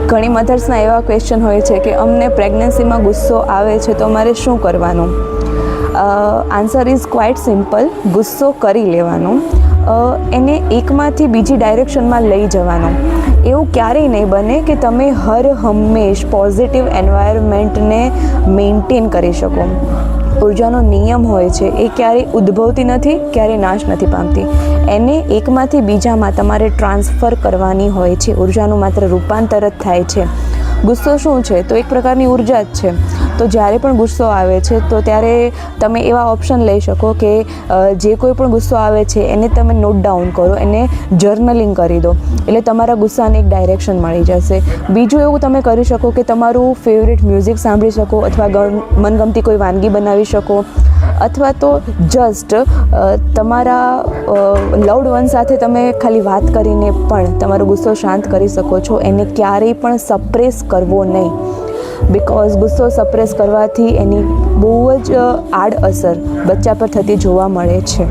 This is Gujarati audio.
ઘણી મધર્સના એવા ક્વેશ્ચન હોય છે કે અમને પ્રેગ્નન્સીમાં ગુસ્સો આવે છે તો અમારે શું કરવાનું? Answer is quite simple. ગુસ્સો કરી લેવાનો, એને એકમાંથી બીજી ડાયરેક્શનમાં લઈ જવાનો. એવું ક્યારેય નહીં બને કે તમે હર હંમેશ પોઝિટિવ એન્વાયરમેન્ટને મેન્ટેન કરી શકો. ઉર્જાનો નિયમ હોય છે એ ક્યારેય ઉદ્ભવતી નથી, ક્યારેય નાશ નથી પામતી. એને એકમાંથી બીજામાં તમારે ટ્રાન્સફર કરવાની હોય છે. ઉર્જાનું માત્ર રૂપાંતર જ થાય છે. ગુસ્સો શું છે? તો એક પ્રકારની ઉર્જા જ છે. તો જ્યારે પણ ગુસ્સો આવે છે તો ત્યારે તમે એવા ઓપ્શન લઈ શકો કે જે કોઈ પણ ગુસ્સો આવે છે એને તમે નોટ ડાઉન કરો, એને જર્નલિંગ કરી દો, એટલે તમારા ગુસ્સાને એક ડાયરેક્શન મળી જશે. બીજું એવું તમે કરી શકો કે તમારું ફેવરેટ મ્યુઝિક સાંભળી શકો, અથવા મનગમતી કોઈ વાનગી બનાવી શકો, અથવા તો જસ્ટ તમારા લવ્ડ વન સાથે તમે ખાલી વાત કરીને પણ તમારો ગુસ્સો શાંત કરી શકો છો. એને ક્યારેય પણ સપ્રેસ કરવો નહીં, બિકોઝ ગુસ્સો સપ્રેસ કરવાથી એની બહુ જ આડઅસર બચ્ચા પર થતી જોવા મળે છે.